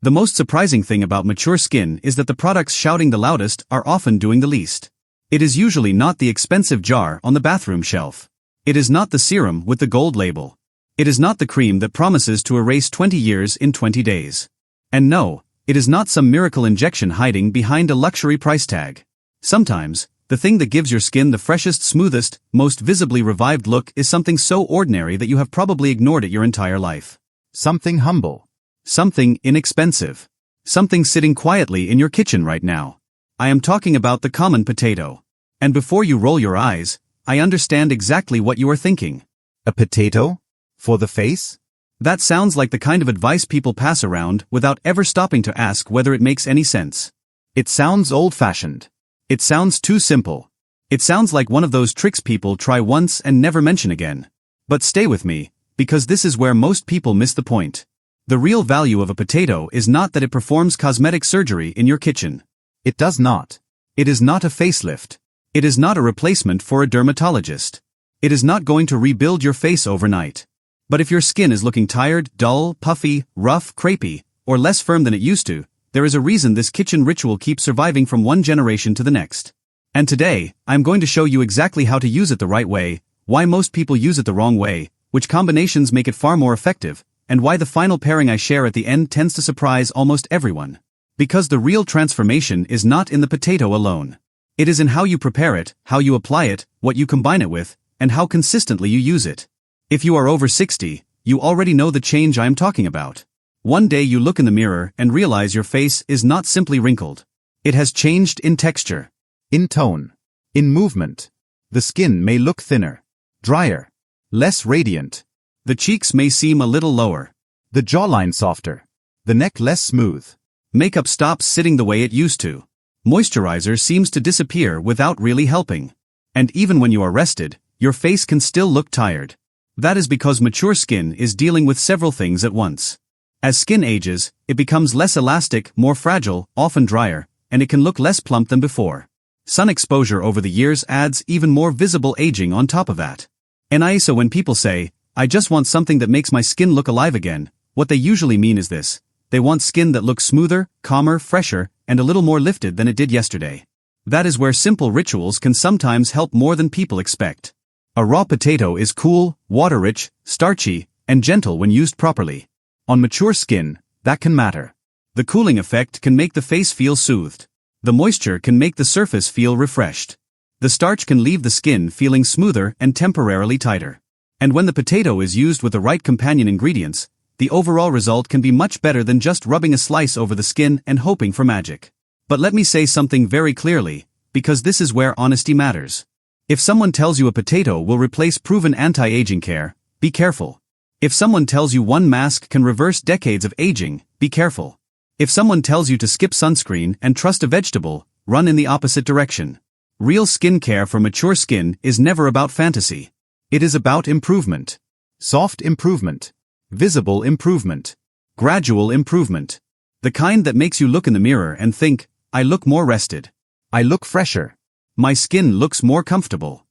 The most surprising thing about mature skin is that the products shouting the loudest are often doing the least. It is usually not the expensive jar on the bathroom shelf. It is not the serum with the gold label. It is not the cream that promises to erase 20 years in 20 days. And no, it is not some miracle injection hiding behind a luxury price tag. Sometimes, the thing that gives your skin the freshest, smoothest, most visibly revived look is something so ordinary that you have probably ignored it your entire life. Something humble. Something inexpensive. Something sitting quietly in your kitchen right now. I am talking about the common potato. And before you roll your eyes, I understand exactly what you are thinking. A potato? For the face? That sounds like the kind of advice people pass around without ever stopping to ask whether it makes any sense. It sounds old-fashioned. It sounds too simple. It sounds like one of those tricks people try once and never mention again. But stay with me, because this is where most people miss the point. The real value of a potato is not that it performs cosmetic surgery in your kitchen. It does not. It is not a facelift. It is not a replacement for a dermatologist. It is not going to rebuild your face overnight. But if your skin is looking tired, dull, puffy, rough, crepey, or less firm than it used to, there is a reason this kitchen ritual keeps surviving from one generation to the next. And today, I'm going to show you exactly how to use it the right way, why most people use it the wrong way, which combinations make it far more effective, and why the final pairing I share at the end tends to surprise almost everyone. Because the real transformation is not in the potato alone. It is in how you prepare it, how you apply it, what you combine it with, and how consistently you use it. If you are over 60, you already know the change I am talking about. One day you look in the mirror and realize your face is not simply wrinkled. It has changed in texture, in tone, in movement. The skin may look thinner, drier, less radiant. The cheeks may seem a little lower, the jawline softer, the neck less smooth. Makeup stops sitting the way it used to. Moisturizer seems to disappear without really helping. And even when you are rested, your face can still look tired. That is because mature skin is dealing with several things at once. As skin ages, it becomes less elastic, more fragile, often drier, and it can look less plump than before. Sun exposure over the years adds even more visible aging on top of that. And so when people say, I just want something that makes my skin look alive again, what they usually mean is this. They want skin that looks smoother, calmer, fresher, and a little more lifted than it did yesterday. That is where simple rituals can sometimes help more than people expect. A raw potato is cool, water-rich, starchy, and gentle when used properly. On mature skin, that can matter. The cooling effect can make the face feel soothed. The moisture can make the surface feel refreshed. The starch can leave the skin feeling smoother and temporarily tighter. And when the potato is used with the right companion ingredients, the overall result can be much better than just rubbing a slice over the skin and hoping for magic. But let me say something very clearly, because this is where honesty matters. If someone tells you a potato will replace proven anti-aging care, be careful. If someone tells you one mask can reverse decades of aging, be careful. If someone tells you to skip sunscreen and trust a vegetable, run in the opposite direction. Real skin care for mature skin is never about fantasy. It is about improvement. Soft improvement. Visible improvement. Gradual improvement. The kind that makes you look in the mirror and think, I look more rested. I look fresher. My skin looks more comfortable.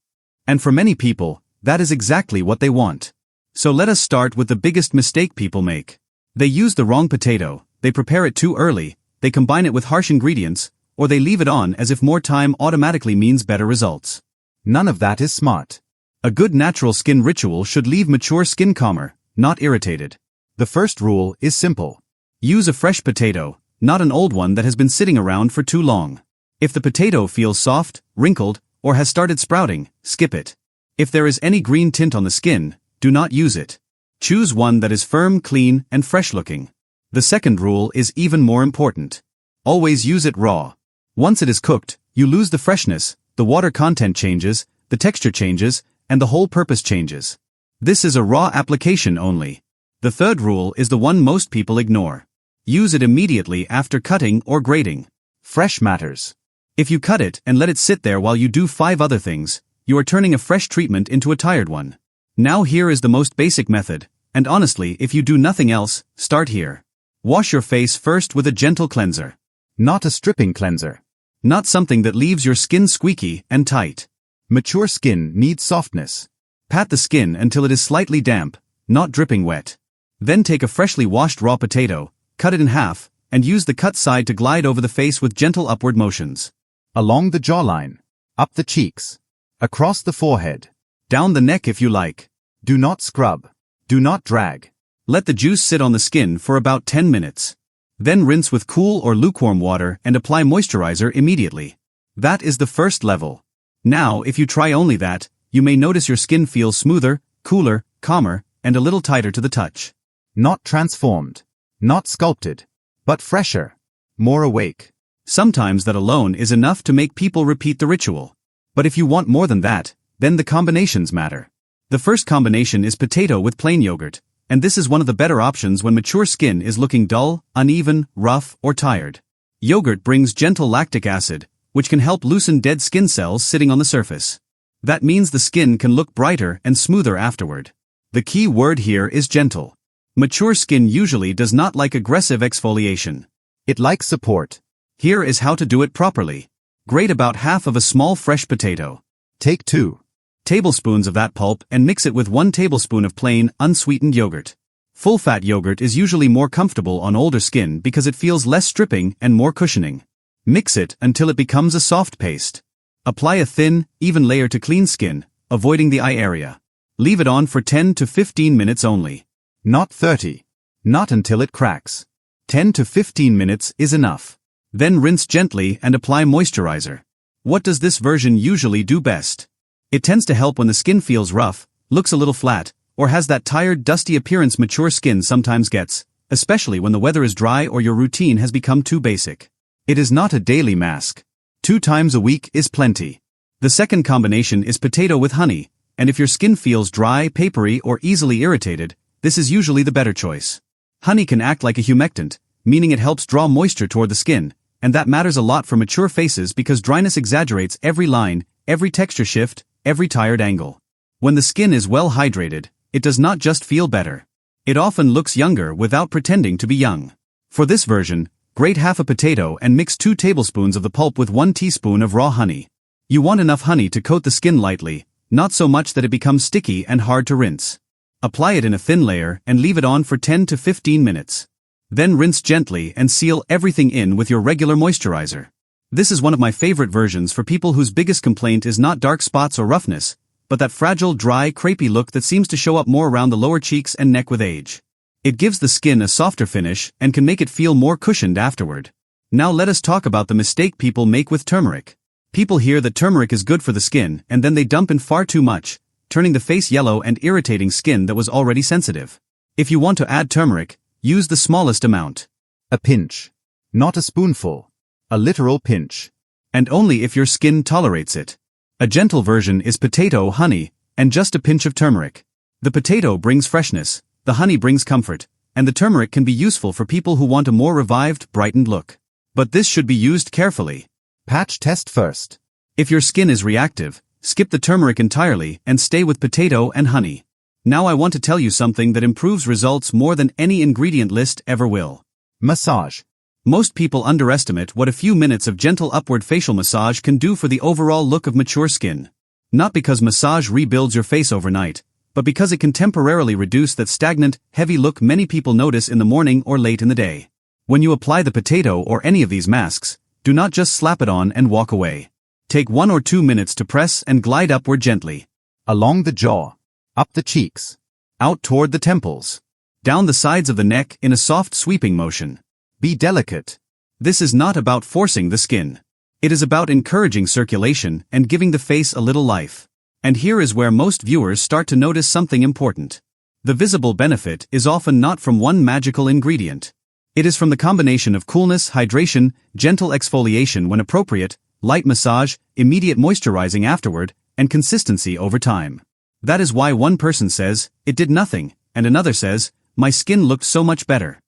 And for many people, that is exactly what they want. So let us start with the biggest mistake people make. They use the wrong potato, they prepare it too early, they combine it with harsh ingredients, or they leave it on as if more time automatically means better results. None of that is smart. A good natural skin ritual should leave mature skin calmer, not irritated. The first rule is simple. Use a fresh potato, not an old one that has been sitting around for too long. If the potato feels soft, wrinkled, or has started sprouting, skip it. If there is any green tint on the skin, do not use it. Choose one that is firm, clean, and fresh-looking. The second rule is even more important. Always use it raw. Once it is cooked, you lose the freshness, the water content changes, the texture changes, and the whole purpose changes. This is a raw application only. The third rule is the one most people ignore. Use it immediately after cutting or grating. Fresh matters. If you cut it and let it sit there while you do 5 other things, you are turning a fresh treatment into a tired one. Now here is the most basic method, and honestly, if you do nothing else, start here. Wash your face first with a gentle cleanser. Not a stripping cleanser. Not something that leaves your skin squeaky and tight. Mature skin needs softness. Pat the skin until it is slightly damp, not dripping wet. Then take a freshly washed raw potato, cut it in half, and use the cut side to glide over the face with gentle upward motions. Along the jawline, up the cheeks, across the forehead, Down the neck if you like. do not scrub, do not drag. Let the juice sit on the skin for about 10 minutes. Then rinse with cool or lukewarm water and apply moisturizer immediately. That is the first level. Now, if you try only that, you may notice your skin feels smoother, cooler, calmer, and a little tighter to the touch. Not transformed, not sculpted, but fresher, more awake. Sometimes that alone is enough to make people repeat the ritual. But if you want more than that, then the combinations matter. The first combination is potato with plain yogurt, and this is one of the better options when mature skin is looking dull, uneven, rough, or tired. Yogurt brings gentle lactic acid, which can help loosen dead skin cells sitting on the surface. That means the skin can look brighter and smoother afterward. The key word here is gentle. Mature skin usually does not like aggressive exfoliation. It likes support. Here is how to do it properly. Grate about half of a small fresh potato. Take 2 tablespoons of that pulp and mix it with 1 tablespoon of plain, unsweetened yogurt. Full-fat yogurt is usually more comfortable on older skin because it feels less stripping and more cushioning. Mix it until it becomes a soft paste. Apply a thin, even layer to clean skin, avoiding the eye area. Leave it on for 10 to 15 minutes only. Not 30. Not until it cracks. 10 to 15 minutes is enough. Then rinse gently and apply moisturizer. What does this version usually do best? It tends to help when the skin feels rough, looks a little flat, or has that tired, dusty appearance mature skin sometimes gets, especially when the weather is dry or your routine has become too basic. It is not a daily mask. 2 times a week is plenty. The second combination is potato with honey, and if your skin feels dry, papery, or easily irritated, this is usually the better choice. Honey can act like a humectant, meaning it helps draw moisture toward the skin, and that matters a lot for mature faces because dryness exaggerates every line, every texture shift, every tired angle. When the skin is well hydrated, it does not just feel better. It often looks younger without pretending to be young. For this version, grate half a potato and mix 2 tablespoons of the pulp with 1 teaspoon of raw honey. You want enough honey to coat the skin lightly, not so much that it becomes sticky and hard to rinse. Apply it in a thin layer and leave it on for 10 to 15 minutes. Then rinse gently and seal everything in with your regular moisturizer. This is one of my favorite versions for people whose biggest complaint is not dark spots or roughness, but that fragile, dry, crepey look that seems to show up more around the lower cheeks and neck with age. It gives the skin a softer finish and can make it feel more cushioned afterward. Now let us talk about the mistake people make with turmeric. People hear that turmeric is good for the skin and then they dump in far too much, turning the face yellow and irritating skin that was already sensitive. If you want to add turmeric, use the smallest amount. A pinch. Not a spoonful. A literal pinch. And only if your skin tolerates it. A gentle version is potato, honey, and just a pinch of turmeric. The potato brings freshness, the honey brings comfort, and the turmeric can be useful for people who want a more revived, brightened look. But this should be used carefully. Patch test first. If your skin is reactive, skip the turmeric entirely and stay with potato and honey. Now I want to tell you something that improves results more than any ingredient list ever will. Massage. Most people underestimate what a few minutes of gentle upward facial massage can do for the overall look of mature skin. Not because massage rebuilds your face overnight, but because it can temporarily reduce that stagnant, heavy look many people notice in the morning or late in the day. When you apply the potato or any of these masks, do not just slap it on and walk away. Take 1 or 2 minutes to press and glide upward gently. Along the jaw. Up the cheeks. Out toward the temples. Down the sides of the neck in a soft sweeping motion. Be delicate. This is not about forcing the skin. It is about encouraging circulation and giving the face a little life. And here is where most viewers start to notice something important. The visible benefit is often not from one magical ingredient. It is from the combination of coolness, hydration, gentle exfoliation when appropriate, light massage, immediate moisturizing afterward, and consistency over time. That is why one person says, "It did nothing," and another says, "My skin looked so much better."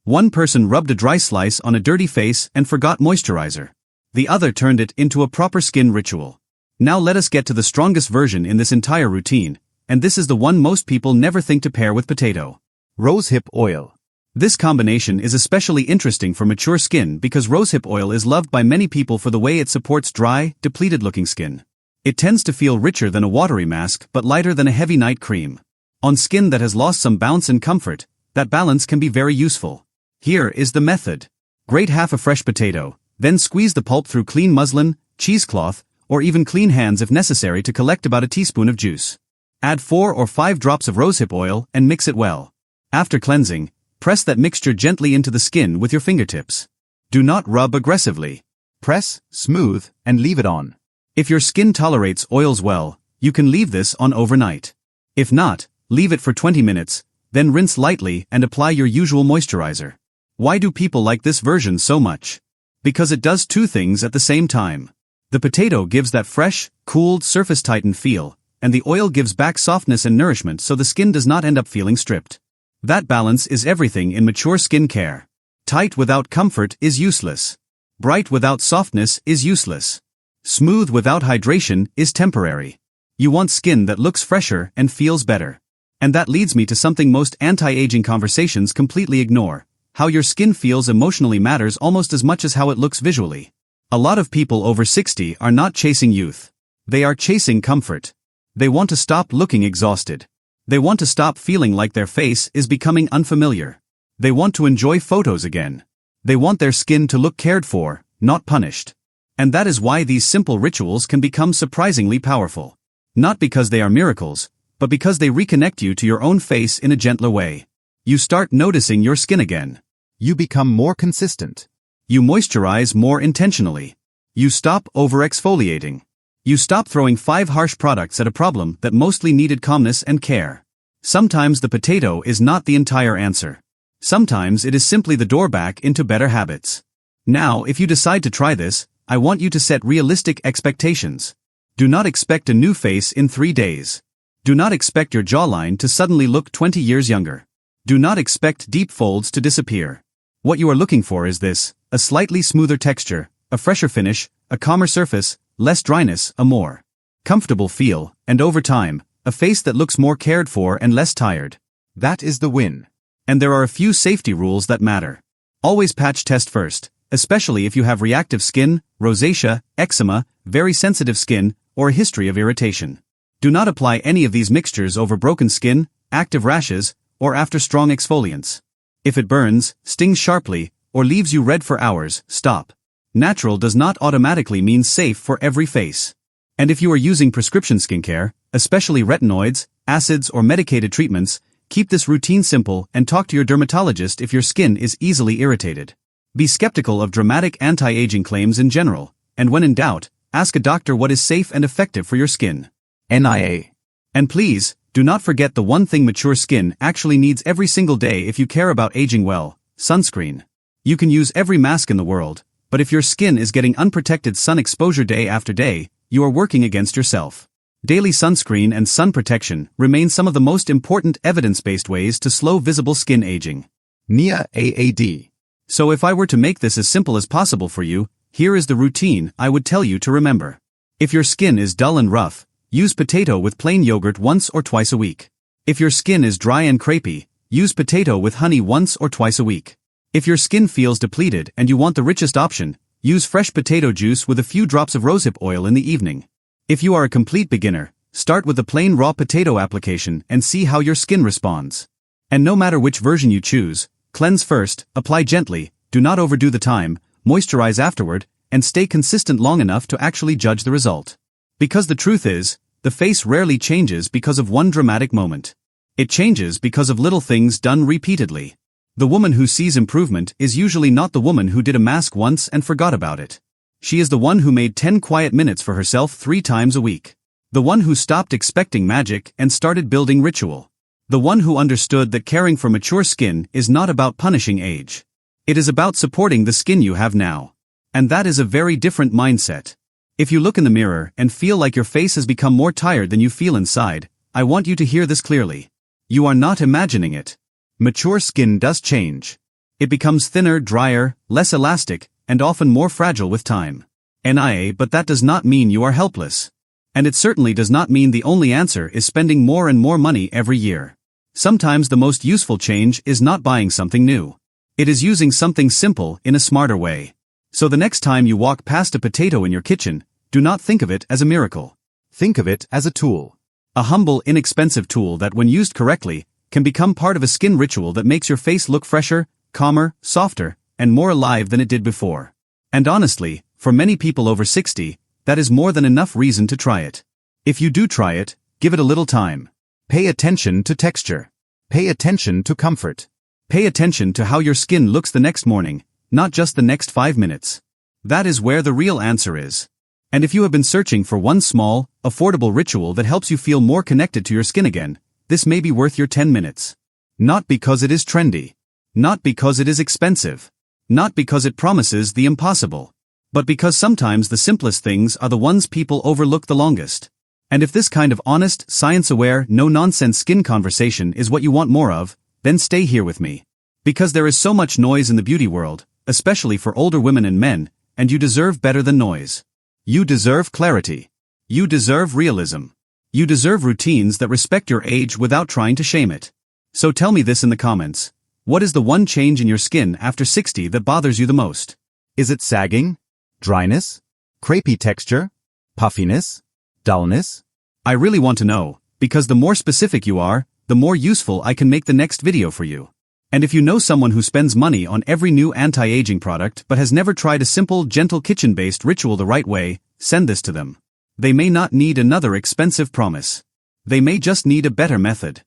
One person rubbed a dry slice on a dirty face and forgot moisturizer. The other turned it into a proper skin ritual. Now let us get to the strongest version in this entire routine, and this is the one most people never think to pair with potato. Rosehip oil. This combination is especially interesting for mature skin because rosehip oil is loved by many people for the way it supports dry, depleted-looking skin. It tends to feel richer than a watery mask but lighter than a heavy night cream. On skin that has lost some bounce and comfort, that balance can be very useful. Here is the method. Grate half a fresh potato, then squeeze the pulp through clean muslin, cheesecloth, or even clean hands if necessary to collect about a teaspoon of juice. Add 4 or 5 drops of rosehip oil and mix it well. After cleansing, press that mixture gently into the skin with your fingertips. Do not rub aggressively. Press, smooth, and leave it on. If your skin tolerates oils well, you can leave this on overnight. If not, leave it for 20 minutes, then rinse lightly and apply your usual moisturizer. Why do people like this version so much? Because it does two things at the same time. The potato gives that fresh, cooled, surface-tightened feel, and the oil gives back softness and nourishment so the skin does not end up feeling stripped. That balance is everything in mature skin care. Tight without comfort is useless. Bright without softness is useless. Smooth without hydration is temporary. You want skin that looks fresher and feels better. And that leads me to something most anti-aging conversations completely ignore. How your skin feels emotionally matters almost as much as how it looks visually. A lot of people over 60 are not chasing youth. They are chasing comfort. They want to stop looking exhausted. They want to stop feeling like their face is becoming unfamiliar. They want to enjoy photos again. They want their skin to look cared for, not punished. And that is why these simple rituals can become surprisingly powerful. Not because they are miracles, but because they reconnect you to your own face in a gentler way. You start noticing your skin again. You become more consistent. You moisturize more intentionally. You stop over-exfoliating. You stop throwing 5 harsh products at a problem that mostly needed calmness and care. Sometimes the potato is not the entire answer. Sometimes it is simply the door back into better habits. Now, if you decide to try this, I want you to set realistic expectations. Do not expect a new face in 3 days. Do not expect your jawline to suddenly look 20 years younger. Do not expect deep folds to disappear. What you are looking for is this: a slightly smoother texture, a fresher finish, a calmer surface, less dryness, a more comfortable feel, and over time, a face that looks more cared for and less tired. That is the win. And there are a few safety rules that matter. Always patch test first, especially if you have reactive skin, rosacea, eczema, very sensitive skin, or a history of irritation. Do not apply any of these mixtures over broken skin, active rashes, or after strong exfoliants. If it burns, stings sharply, or leaves you red for hours, stop. Natural does not automatically mean safe for every face. And if you are using prescription skincare, especially retinoids, acids, or medicated treatments, keep this routine simple and talk to your dermatologist if your skin is easily irritated. Be skeptical of dramatic anti-aging claims in general, and when in doubt, ask a doctor what is safe and effective for your skin. NIA. And please, do not forget the one thing mature skin actually needs every single day if you care about aging well: sunscreen. You can use every mask in the world, but if your skin is getting unprotected sun exposure day after day, you are working against yourself. Daily sunscreen and sun protection remain some of the most important evidence-based ways to slow visible skin aging. NIA AAD. So if I were to make this as simple as possible for you, here is the routine I would tell you to remember. If your skin is dull and rough, use potato with plain yogurt once or twice a week. If your skin is dry and crepey, use potato with honey once or twice a week. If your skin feels depleted and you want the richest option, use fresh potato juice with a few drops of rosehip oil in the evening. If you are a complete beginner, start with the plain raw potato application and see how your skin responds. And no matter which version you choose, cleanse first, apply gently, do not overdo the time, moisturize afterward, and stay consistent long enough to actually judge the result. Because the truth is, the face rarely changes because of one dramatic moment. It changes because of little things done repeatedly. The woman who sees improvement is usually not the woman who did a mask once and forgot about it. She is the one who made 10 quiet minutes for herself 3 times a week. The one who stopped expecting magic and started building ritual. The one who understood that caring for mature skin is not about punishing age. It is about supporting the skin you have now. And that is a very different mindset. If you look in the mirror and feel like your face has become more tired than you feel inside, I want you to hear this clearly. You are not imagining it. Mature skin does change. It becomes thinner, drier, less elastic, and often more fragile with time. NIA, but that does not mean you are helpless. And it certainly does not mean the only answer is spending more and more money every year. Sometimes the most useful change is not buying something new. It is using something simple in a smarter way. So the next time you walk past a potato in your kitchen, do not think of it as a miracle. Think of it as a tool. A humble, inexpensive tool that, when used correctly, can become part of a skin ritual that makes your face look fresher, calmer, softer, and more alive than it did before. And honestly, for many people over 60, that is more than enough reason to try it. If you do try it, give it a little time. Pay attention to texture. Pay attention to comfort. Pay attention to how your skin looks the next morning, not just the next 5 minutes. That is where the real answer is. And if you have been searching for one small, affordable ritual that helps you feel more connected to your skin again, this may be worth your 10 minutes. Not because it is trendy. Not because it is expensive. Not because it promises the impossible. But because sometimes the simplest things are the ones people overlook the longest. And if this kind of honest, science-aware, no-nonsense skin conversation is what you want more of, then stay here with me. Because there is so much noise in the beauty world, especially for older women and men, and you deserve better than noise. You deserve clarity. You deserve realism. You deserve routines that respect your age without trying to shame it. So tell me this in the comments. What is the one change in your skin after 60 that bothers you the most? Is it sagging? Dryness? Crepey texture? Puffiness? Dullness? I really want to know, because the more specific you are, the more useful I can make the next video for you. And if you know someone who spends money on every new anti-aging product but has never tried a simple, gentle kitchen-based ritual the right way, send this to them. They may not need another expensive promise. They may just need a better method.